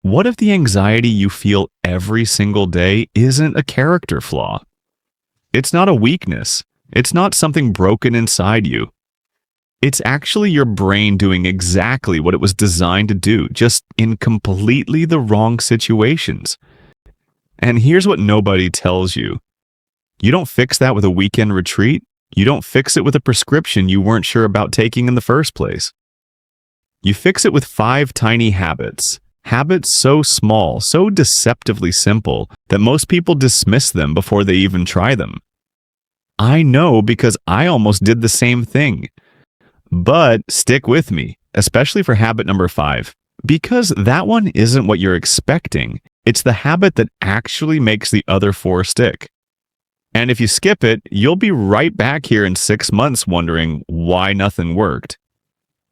What if the anxiety you feel every single day isn't a character flaw? It's not a weakness. It's not something broken inside you. It's actually your brain doing exactly what it was designed to do, just in completely the wrong situations. And here's what nobody tells you. You don't fix that with a weekend retreat. You don't fix it with a prescription you weren't sure about taking in the first place. You fix it with 5 tiny habits. Habits so small, so deceptively simple, that most people dismiss them before they even try them. I know because I almost did the same thing. But stick with me, especially for habit number 5, because that one isn't what you're expecting. It's the habit that actually makes the other 4 stick. And if you skip it, you'll be right back here in 6 months wondering why nothing worked.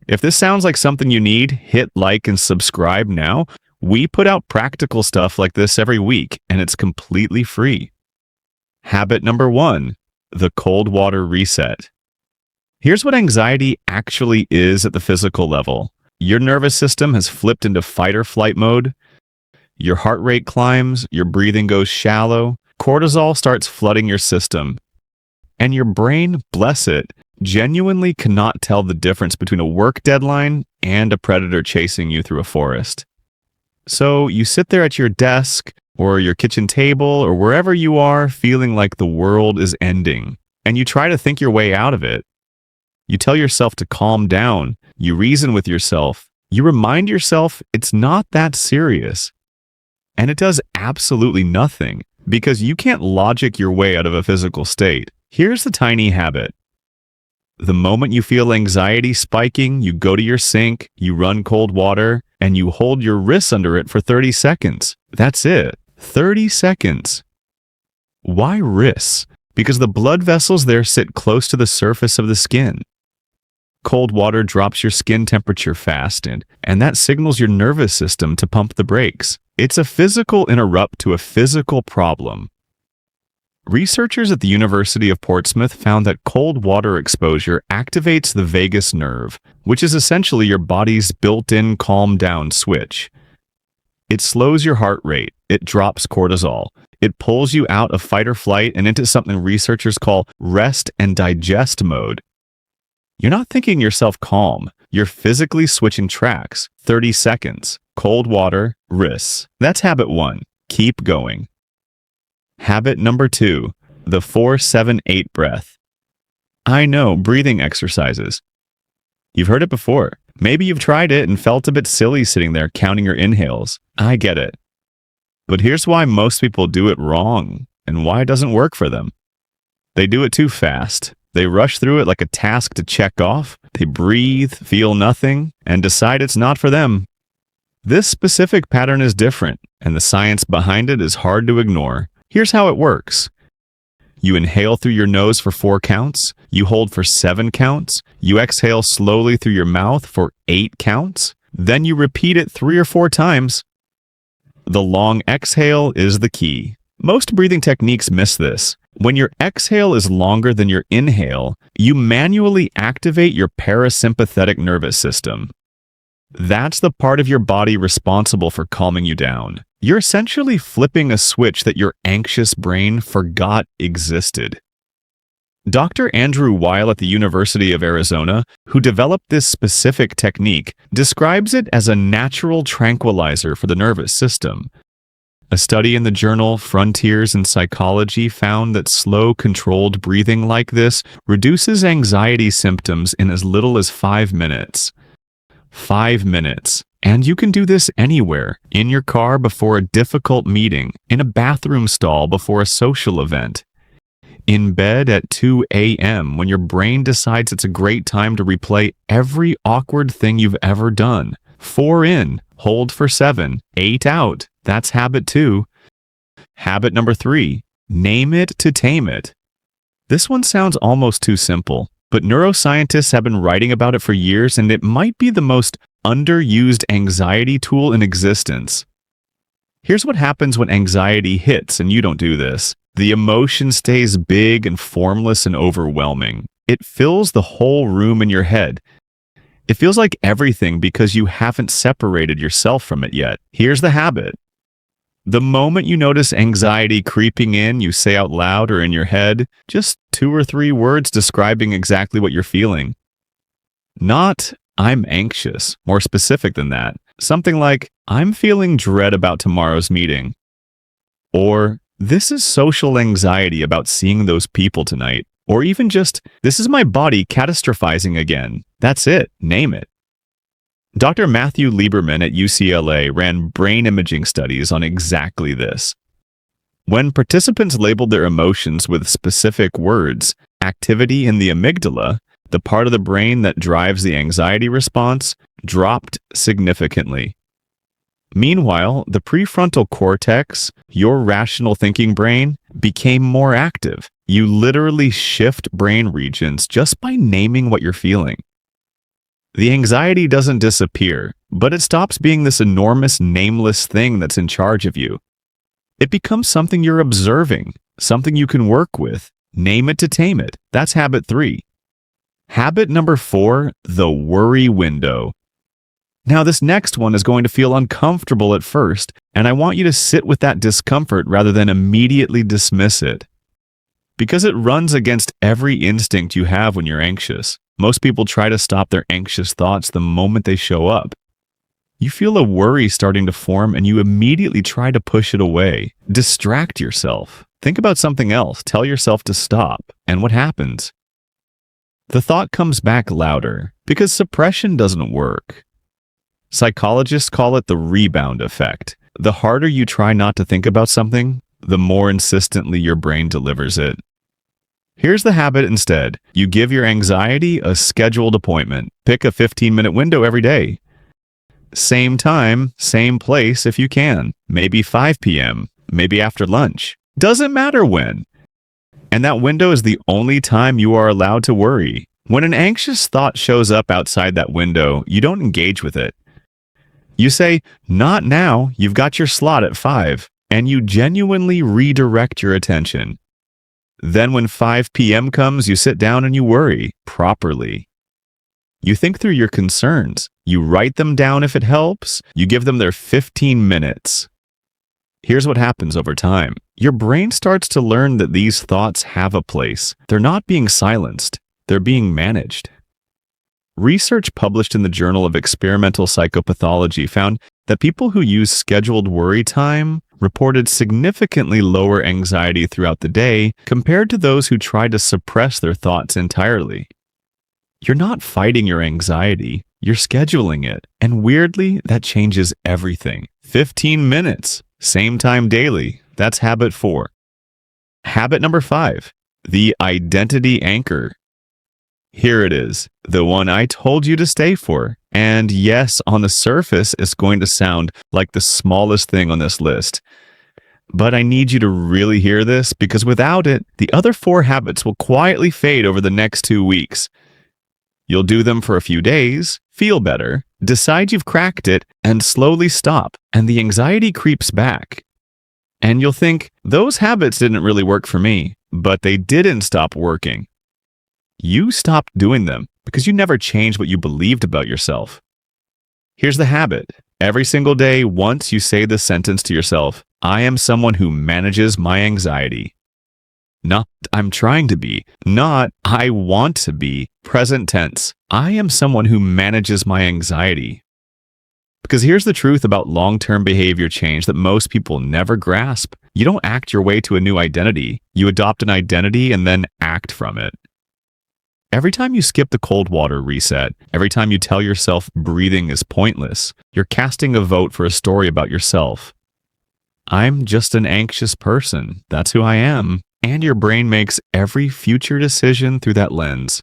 If this sounds like something you need, hit like and subscribe now. We put out practical stuff like this every week, and it's completely free. Habit number 1, the cold water reset. Here's what anxiety actually is at the physical level. Your nervous system has flipped into fight or flight mode. Your heart rate climbs, your breathing goes shallow, cortisol starts flooding your system. And your brain, bless it, genuinely cannot tell the difference between a work deadline and a predator chasing you through a forest. So you sit there at your desk or your kitchen table or wherever you are feeling like the world is ending, and you try to think your way out of it. You tell yourself to calm down, you reason with yourself, you remind yourself it's not that serious. And it does absolutely nothing because you can't logic your way out of a physical state. Here's the tiny habit. The moment you feel anxiety spiking, you go to your sink, you run cold water, and you hold your wrists under it for 30 seconds. That's it. 30 seconds. Why wrists? Because the blood vessels there sit close to the surface of the skin. Cold water drops your skin temperature fast, and that signals your nervous system to pump the brakes. It's a physical interrupt to a physical problem. Researchers at the University of Portsmouth found that cold water exposure activates the vagus nerve, which is essentially your body's built-in calm-down switch. It slows your heart rate, it drops cortisol, it pulls you out of fight or flight and into something researchers call rest and digest mode. You're not thinking yourself calm, you're physically switching tracks. 30 seconds, cold water, wrists. That's habit 1. Keep going. Habit number 2, the 4-7-8 breath. I know, breathing exercises. You've heard it before. Maybe you've tried it and felt a bit silly sitting there counting your inhales. I get it. But here's why most people do it wrong and why it doesn't work for them. They do it too fast. They rush through it like a task to check off. They breathe, feel nothing, and decide it's not for them. This specific pattern is different, and the science behind it is hard to ignore. Here's how it works. You inhale through your nose for 4 counts, you hold for 7 counts, you exhale slowly through your mouth for 8 counts, then you repeat it 3 or 4 times. The long exhale is the key. Most breathing techniques miss this. When your exhale is longer than your inhale, you manually activate your parasympathetic nervous system. That's the part of your body responsible for calming you down. You're essentially flipping a switch that your anxious brain forgot existed. Dr. Andrew Weil at the University of Arizona, who developed this specific technique, describes it as a natural tranquilizer for the nervous system. A study in the journal Frontiers in Psychology found that slow, controlled breathing like this reduces anxiety symptoms in as little as 5 minutes. 5 minutes. And you can do this anywhere, in your car before a difficult meeting, in a bathroom stall before a social event, in bed at 2 a.m. when your brain decides it's a great time to replay every awkward thing you've ever done. 4 in, hold for 7, 8 out. That's habit 2. Habit number 3, name it to tame it. This one sounds almost too simple, but neuroscientists have been writing about it for years, and it might be the most underused anxiety tool in existence. Here's what happens when anxiety hits and you don't do this. The emotion stays big and formless and overwhelming. It fills the whole room in your head. It feels like everything because you haven't separated yourself from it yet. Here's the habit. The moment you notice anxiety creeping in, you say out loud or in your head just 2 or 3 words describing exactly what you're feeling. Not, I'm anxious, more specific than that. Something like, I'm feeling dread about tomorrow's meeting. Or, this is social anxiety about seeing those people tonight. Or even just, this is my body catastrophizing again. That's it. Name it. Dr. Matthew Lieberman at UCLA ran brain imaging studies on exactly this. When participants labeled their emotions with specific words, activity in the amygdala, the part of the brain that drives the anxiety response, dropped significantly. Meanwhile, the prefrontal cortex, your rational thinking brain, became more active. You literally shift brain regions just by naming what you're feeling. The anxiety doesn't disappear, but it stops being this enormous, nameless thing that's in charge of you. It becomes something you're observing, something you can work with. Name it to tame it. That's habit 3. Habit number 4, the worry window. Now, this next one is going to feel uncomfortable at first, and I want you to sit with that discomfort rather than immediately dismiss it. Because it runs against every instinct you have when you're anxious. Most people try to stop their anxious thoughts the moment they show up. You feel a worry starting to form and you immediately try to push it away. Distract yourself. Think about something else. Tell yourself to stop. And what happens? The thought comes back louder because suppression doesn't work. Psychologists call it the rebound effect. The harder you try not to think about something, the more insistently your brain delivers it. Here's the habit instead. You give your anxiety a scheduled appointment. Pick a 15-minute window every day. Same time, same place if you can. Maybe 5 p.m., maybe after lunch. Doesn't matter when. And that window is the only time you are allowed to worry. When an anxious thought shows up outside that window, you don't engage with it. You say, not now, you've got your slot at 5, and you genuinely redirect your attention. Then when 5 p.m. comes, you sit down and you worry properly. You think through your concerns. You write them down if it helps. You give them their 15 minutes. Here's what happens over time. Your brain starts to learn that these thoughts have a place. They're not being silenced. They're being managed. Research published in the Journal of Experimental Psychopathology found that people who use scheduled worry time reported significantly lower anxiety throughout the day compared to those who tried to suppress their thoughts entirely. You're not fighting your anxiety, you're scheduling it. And weirdly, that changes everything. 15 minutes, same time daily. That's habit 4. Habit number 5, the identity anchor. Here it is, the one I told you to stay for. And yes, on the surface, it's going to sound like the smallest thing on this list. But I need you to really hear this because without it, the other 4 habits will quietly fade over the next 2 weeks. You'll do them for a few days, feel better, decide you've cracked it, and slowly stop, and the anxiety creeps back. And you'll think, those habits didn't really work for me, but they didn't stop working. You stopped doing them because you never changed what you believed about yourself. Here's the habit. Every single day, once you say this sentence to yourself, I am someone who manages my anxiety. Not, I'm trying to be. Not, I want to be. Present tense. I am someone who manages my anxiety. Because here's the truth about long-term behavior change that most people never grasp. You don't act your way to a new identity. You adopt an identity and then act from it. Every time you skip the cold water reset, every time you tell yourself breathing is pointless, you're casting a vote for a story about yourself. I'm just an anxious person. That's who I am. And your brain makes every future decision through that lens.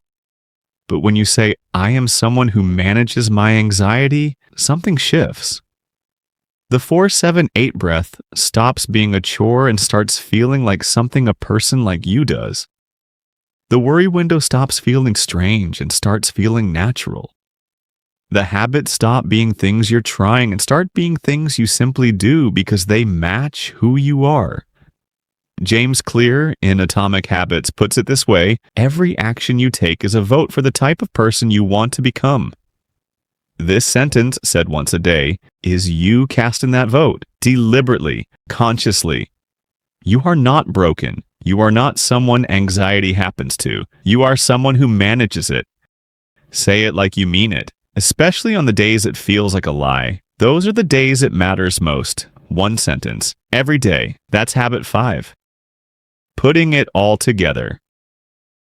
But when you say, I am someone who manages my anxiety, something shifts. The 4-7-8 breath stops being a chore and starts feeling like something a person like you does. The worry window stops feeling strange and starts feeling natural. The habits stop being things you're trying and start being things you simply do because they match who you are. James Clear in Atomic Habits puts it this way, every action you take is a vote for the type of person you want to become. This sentence, said once a day, is you casting that vote, deliberately, consciously. You are not broken. You are not someone anxiety happens to. You are someone who manages it. Say it like you mean it, especially on the days it feels like a lie. Those are the days it matters most. One sentence, every day. That's habit 5. Putting it all together.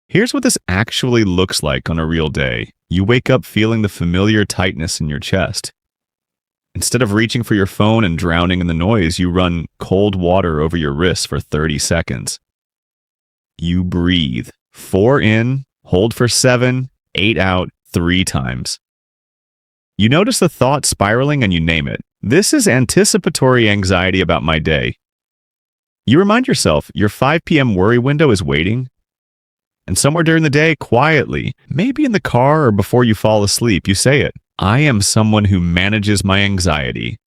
Here's what this actually looks like on a real day. You wake up feeling the familiar tightness in your chest. Instead of reaching for your phone and drowning in the noise, you run cold water over your wrists for 30 seconds. You breathe. 4 in, hold for 7, 8 out, 3 times. You notice the thought spiraling and you name it. This is anticipatory anxiety about my day. You remind yourself your 5 p.m. worry window is waiting. And somewhere during the day, quietly, maybe in the car or before you fall asleep, you say it. I am someone who manages my anxiety.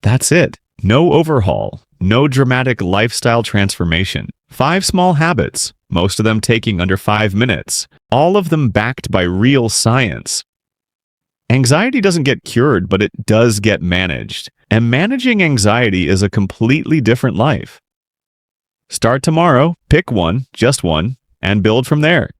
That's it. No overhaul. No dramatic lifestyle transformation. 5 small habits, most of them taking under 5 minutes, all of them backed by real science. Anxiety doesn't get cured, but it does get managed. And managing anxiety is a completely different life. Start tomorrow, pick one, just one, and build from there.